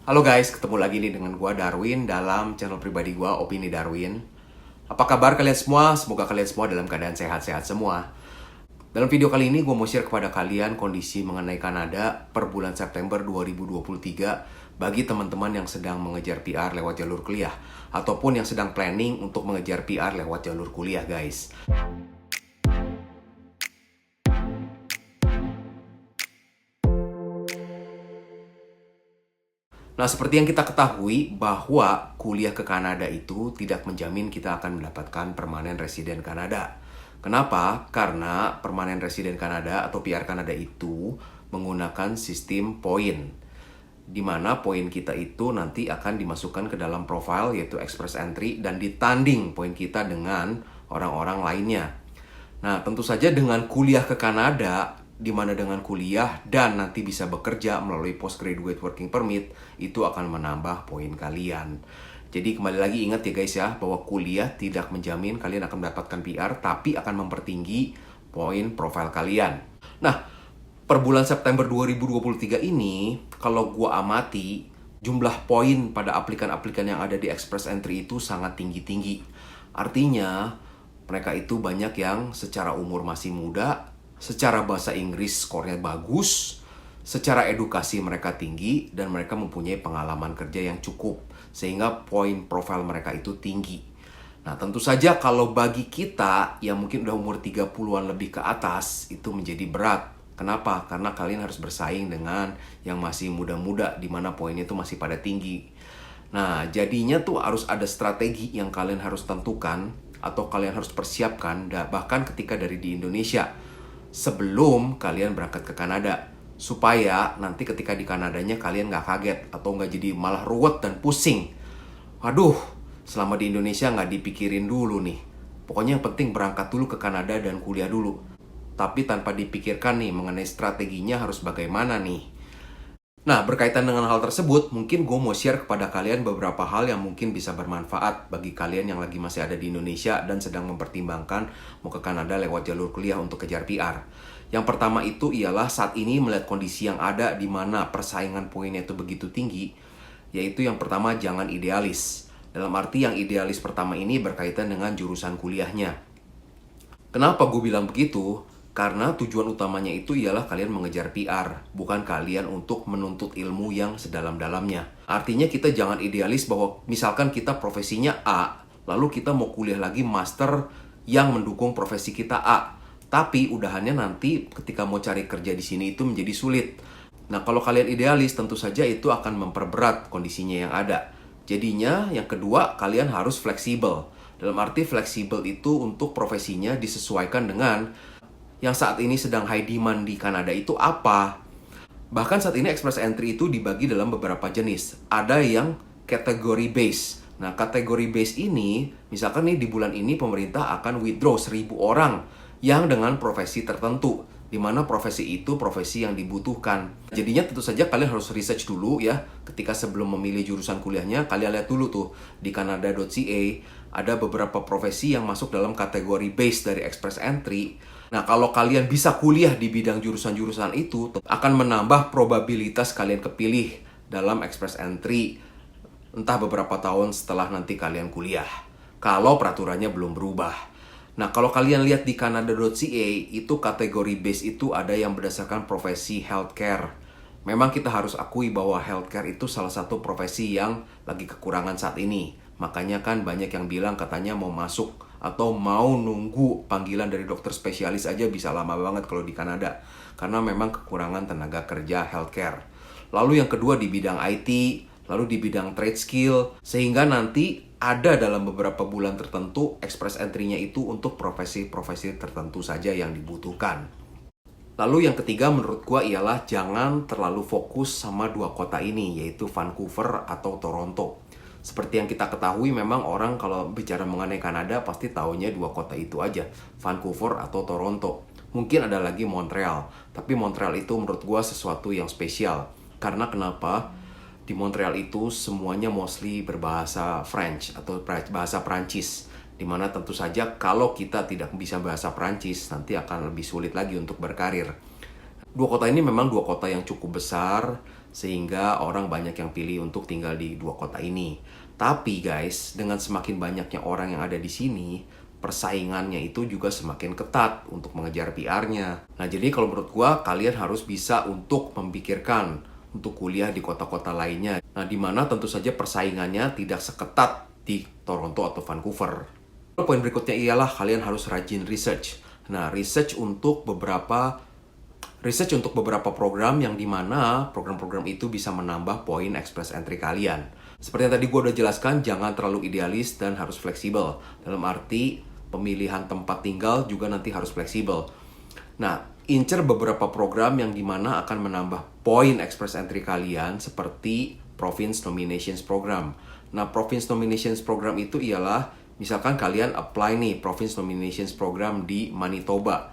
Halo guys, ketemu lagi nih dengan gua Darwin dalam channel pribadi gua Opini Darwin. Apa kabar kalian semua? Semoga kalian semua dalam keadaan sehat-sehat semua. Dalam video kali ini gua mau share kepada kalian kondisi mengenai Kanada per bulan September 2023 bagi teman-teman yang sedang mengejar PR lewat jalur kuliah ataupun yang sedang planning untuk mengejar PR lewat jalur kuliah, guys. Nah, seperti yang kita ketahui bahwa kuliah ke Kanada itu tidak menjamin kita akan mendapatkan permanen residen Kanada. Kenapa? Karena permanen residen Kanada atau PR Kanada itu menggunakan sistem poin, di mana poin kita itu nanti akan dimasukkan ke dalam profile yaitu express entry dan ditanding poin kita dengan orang-orang lainnya. Nah, tentu saja dengan kuliah ke Kanada, di mana dengan kuliah dan nanti bisa bekerja melalui postgraduate working permit, itu akan menambah poin kalian. Jadi kembali lagi ingat ya guys ya, bahwa kuliah tidak menjamin kalian akan mendapatkan PR, tapi akan mempertinggi poin profil kalian. Nah, per bulan September 2023 ini, kalau gua amati, jumlah poin pada aplikan-aplikan yang ada di Express Entry itu sangat tinggi-tinggi. Artinya, mereka itu banyak yang secara umur masih muda, secara bahasa Inggris skornya bagus, secara edukasi mereka tinggi, dan mereka mempunyai pengalaman kerja yang cukup, sehingga poin profil mereka itu tinggi. Nah, tentu saja kalau bagi kita yang mungkin udah umur 30-an lebih ke atas, itu menjadi berat. Kenapa? Karena kalian harus bersaing dengan yang masih muda-muda, di mana poinnya itu masih pada tinggi. Nah, jadinya tuh harus ada strategi yang kalian harus tentukan, atau kalian harus persiapkan, bahkan ketika dari di Indonesia, sebelum kalian berangkat ke Kanada, supaya nanti ketika di Kanadanya kalian nggak kaget atau nggak jadi malah ruwet dan pusing. Waduh, selama di Indonesia nggak dipikirin dulu nih. Pokoknya yang penting berangkat dulu ke Kanada dan kuliah dulu. Tapi tanpa dipikirkan nih mengenai strateginya harus bagaimana nih. Nah, berkaitan dengan hal tersebut, mungkin gue mau share kepada kalian beberapa hal yang mungkin bisa bermanfaat bagi kalian yang lagi masih ada di Indonesia dan sedang mempertimbangkan mau ke Kanada lewat jalur kuliah untuk kejar PR. Yang pertama itu ialah saat ini melihat kondisi yang ada di mana persaingan poinnya itu begitu tinggi, yaitu yang pertama jangan idealis. Dalam arti yang idealis pertama ini berkaitan dengan jurusan kuliahnya. Kenapa gue bilang begitu? Karena tujuan utamanya itu ialah kalian mengejar PR, bukan kalian untuk menuntut ilmu yang sedalam-dalamnya. Artinya kita jangan idealis bahwa misalkan kita profesinya A, lalu kita mau kuliah lagi master yang mendukung profesi kita A. Tapi udahannya nanti ketika mau cari kerja di sini itu menjadi sulit. Nah, kalau kalian idealis tentu saja itu akan memperberat kondisinya yang ada. Jadinya yang kedua, kalian harus fleksibel. Dalam arti fleksibel itu untuk profesinya disesuaikan dengan yang saat ini sedang high demand di Kanada itu apa. Bahkan saat ini Express Entry itu dibagi dalam beberapa jenis. Ada yang category base. Nah, kategori base ini, misalkan nih di bulan ini pemerintah akan withdraw 1.000 orang yang dengan profesi tertentu, di mana profesi itu profesi yang dibutuhkan. Jadinya tentu saja kalian harus research dulu ya. Ketika sebelum memilih jurusan kuliahnya, kalian lihat dulu tuh di canada.ca ada beberapa profesi yang masuk dalam kategori base dari Express Entry. Nah, kalau kalian bisa kuliah di bidang jurusan-jurusan itu, akan menambah probabilitas kalian kepilih dalam Express Entry entah beberapa tahun setelah nanti kalian kuliah, kalau peraturannya belum berubah. Nah, kalau kalian lihat di canada.ca, itu kategori base itu ada yang berdasarkan profesi healthcare. Memang kita harus akui bahwa healthcare itu salah satu profesi yang lagi kekurangan saat ini. Makanya kan banyak yang bilang katanya mau masuk atau mau nunggu panggilan dari dokter spesialis aja bisa lama banget kalau di Kanada. Karena memang kekurangan tenaga kerja healthcare. Lalu yang kedua di bidang IT, lalu di bidang trade skill. Sehingga nanti ada dalam beberapa bulan tertentu express entry-nya itu untuk profesi-profesi tertentu saja yang dibutuhkan. Lalu yang ketiga menurut gua ialah jangan terlalu fokus sama dua kota ini, yaitu Vancouver atau Toronto. Seperti yang kita ketahui memang orang kalau bicara mengenai Kanada pasti taunya dua kota itu aja, Vancouver atau Toronto. Mungkin ada lagi Montreal, tapi Montreal itu menurut gua sesuatu yang spesial. Karena kenapa? Di Montreal itu semuanya mostly berbahasa French atau bahasa Prancis. Dimana tentu saja kalau kita tidak bisa bahasa Prancis nanti akan lebih sulit lagi untuk berkarir. Dua kota ini memang dua kota yang cukup besar, sehingga orang banyak yang pilih untuk tinggal di dua kota ini. Tapi guys, dengan semakin banyaknya orang yang ada di sini, persaingannya itu juga semakin ketat untuk mengejar PR-nya. Nah, jadi kalau menurut gua, kalian harus bisa untuk memikirkan untuk kuliah di kota-kota lainnya. Nah, di mana tentu saja persaingannya tidak seketat di Toronto atau Vancouver. Poin berikutnya ialah kalian harus rajin research. Nah, research untuk beberapa program yang dimana program-program itu bisa menambah poin express entry kalian. Seperti yang tadi gue udah jelaskan, jangan terlalu idealis dan harus fleksibel. Dalam arti pemilihan tempat tinggal juga nanti harus fleksibel. Nah, incer beberapa program yang dimana akan menambah poin express entry kalian seperti Province Nominations Program. Nah, Province Nominations Program itu ialah misalkan kalian apply nih Province Nominations Program di Manitoba.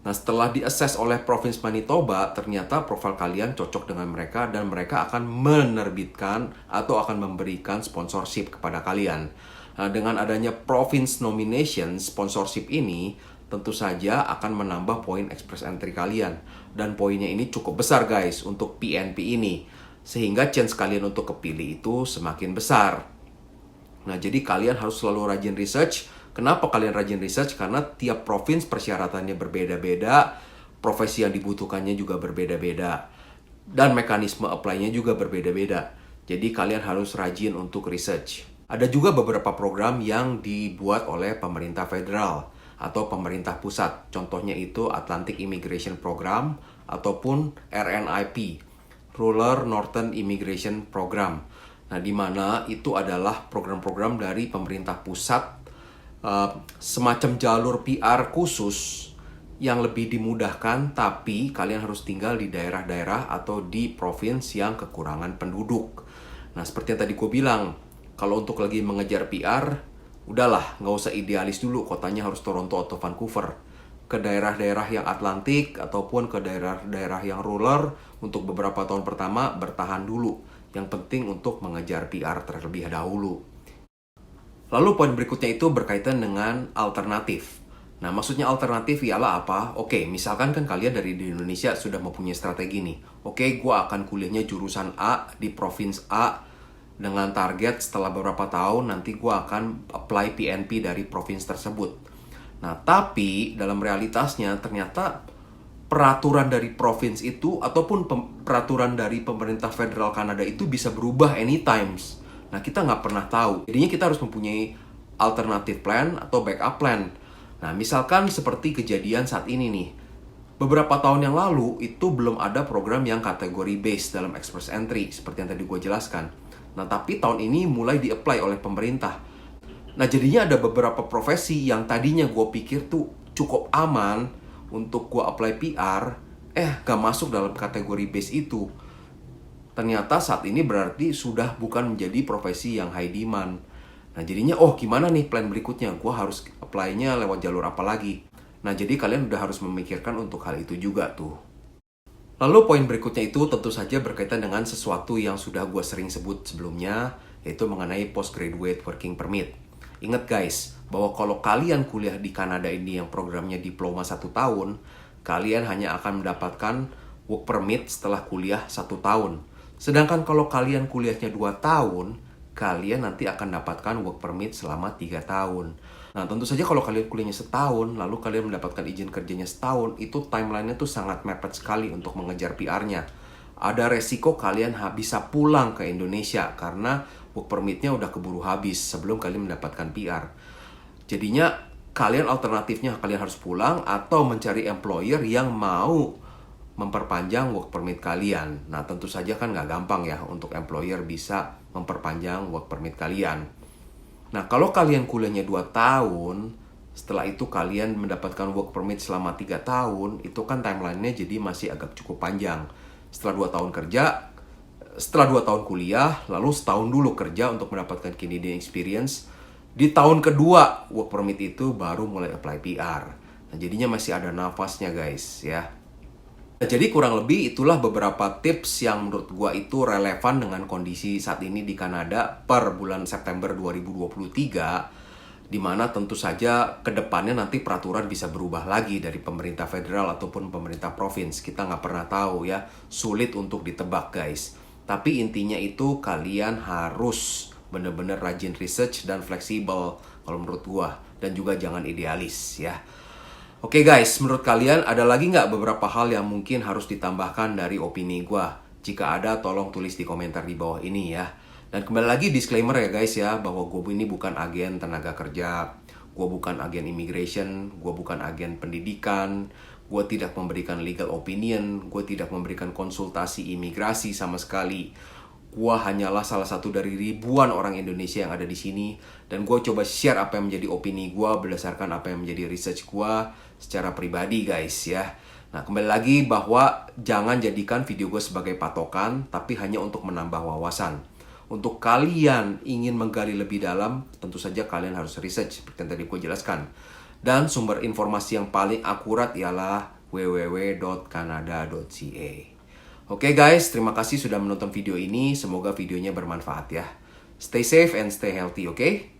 Nah, setelah di-assess oleh Province Manitoba, ternyata profil kalian cocok dengan mereka dan mereka akan menerbitkan atau akan memberikan sponsorship kepada kalian. Nah, dengan adanya Province Nomination sponsorship ini, tentu saja akan menambah poin express entry kalian. Dan poinnya ini cukup besar guys untuk PNP ini. Sehingga chance kalian untuk kepilih itu semakin besar. Nah, jadi kalian harus selalu rajin research. Kenapa kalian rajin research? Karena tiap provinsi persyaratannya berbeda-beda, profesi yang dibutuhkannya juga berbeda-beda, dan mekanisme apply-nya juga berbeda-beda. Jadi kalian harus rajin untuk research. Ada juga beberapa program yang dibuat oleh pemerintah federal atau pemerintah pusat. Contohnya itu Atlantic Immigration Program ataupun RNIP, Rural Northern Immigration Program. Nah, di mana itu adalah program-program dari pemerintah pusat, semacam jalur PR khusus yang lebih dimudahkan, tapi kalian harus tinggal di daerah-daerah atau di provinsi yang kekurangan penduduk. Nah, seperti yang tadi gue bilang, kalau untuk lagi mengejar PR, udahlah, nggak usah idealis dulu, kotanya harus Toronto atau Vancouver. Ke daerah-daerah yang Atlantik ataupun ke daerah-daerah yang rural, untuk beberapa tahun pertama bertahan dulu. Yang penting untuk mengejar PR terlebih dahulu. Lalu poin berikutnya itu berkaitan dengan alternatif. Nah, maksudnya alternatif ialah apa? Oke, misalkan kan kalian dari di Indonesia sudah mempunyai strategi nih. Oke, gue akan kuliahnya jurusan A di provinsi A dengan target setelah beberapa tahun nanti gue akan apply PNP dari provinsi tersebut. Nah, tapi dalam realitasnya ternyata peraturan dari provinsi itu ataupun peraturan dari pemerintah federal Kanada itu bisa berubah anytime. Nah, kita nggak pernah tahu. Jadinya kita harus mempunyai alternative plan atau backup plan. Nah, misalkan seperti kejadian saat ini nih. Beberapa tahun yang lalu itu belum ada program yang kategori based dalam express entry seperti yang tadi gue jelaskan. Nah, tapi tahun ini mulai di-apply oleh pemerintah. Nah, jadinya ada beberapa profesi yang tadinya gue pikir tuh cukup aman untuk gue apply PR, gak masuk dalam kategori base itu. Ternyata saat ini berarti sudah bukan menjadi profesi yang high demand. Nah, jadinya gimana nih plan berikutnya? Gue harus apply-nya lewat jalur apa lagi? Nah, jadi kalian udah harus memikirkan untuk hal itu juga tuh. Lalu poin berikutnya itu tentu saja berkaitan dengan sesuatu yang sudah gue sering sebut sebelumnya, yaitu mengenai postgraduate working permit. Ingat guys, bahwa kalau kalian kuliah di Kanada ini yang programnya diploma 1 tahun, kalian hanya akan mendapatkan work permit setelah kuliah 1 tahun. Sedangkan kalau kalian kuliahnya 2 tahun, kalian nanti akan dapatkan work permit selama 3 tahun. Nah, tentu saja kalau kalian kuliahnya setahun, lalu kalian mendapatkan izin kerjanya setahun, itu timeline-nya tuh sangat mepet sekali untuk mengejar PR-nya. Ada resiko kalian bisa pulang ke Indonesia karena work permit-nya udah keburu habis sebelum kalian mendapatkan PR. Jadinya kalian alternatifnya kalian harus pulang atau mencari employer yang mau memperpanjang work permit kalian. Nah, tentu saja kan nggak gampang ya untuk employer bisa memperpanjang work permit kalian. Nah, kalau kalian kuliahnya 2 tahun, setelah itu kalian mendapatkan work permit selama 3 tahun, itu kan timeline-nya jadi masih agak cukup panjang. Setelah 2 tahun kerja, setelah 2 tahun kuliah, lalu setahun dulu kerja untuk mendapatkan Canadian experience. Di tahun kedua, work permit itu baru mulai apply PR. Nah, jadinya masih ada nafasnya guys ya. Nah, jadi kurang lebih itulah beberapa tips yang menurut gua itu relevan dengan kondisi saat ini di Kanada per bulan September 2023. Dimana tentu saja ke depannya nanti peraturan bisa berubah lagi dari pemerintah federal ataupun pemerintah provinsi. Kita nggak pernah tahu ya, sulit untuk ditebak guys. Tapi intinya itu kalian harus bener-bener rajin research dan fleksibel kalau menurut gua. Dan juga jangan idealis ya. Oke guys, menurut kalian ada lagi nggak beberapa hal yang mungkin harus ditambahkan dari opini gua? Jika ada, tolong tulis di komentar di bawah ini ya. Dan kembali lagi disclaimer ya guys ya, bahwa gue ini bukan agen tenaga kerja, gue bukan agen immigration, gue bukan agen pendidikan, gue tidak memberikan legal opinion, gue tidak memberikan konsultasi imigrasi sama sekali. Gue hanyalah salah satu dari ribuan orang Indonesia yang ada di sini, dan gue coba share apa yang menjadi opini gue berdasarkan apa yang menjadi research gue secara pribadi guys ya. Nah, kembali lagi bahwa jangan jadikan video gue sebagai patokan, tapi hanya untuk menambah wawasan. Untuk kalian ingin menggali lebih dalam, tentu saja kalian harus research seperti yang tadi gue jelaskan. Dan sumber informasi yang paling akurat ialah www.canada.ca. Oke guys, terima kasih sudah menonton video ini. Semoga videonya bermanfaat ya. Stay safe and stay healthy, oke?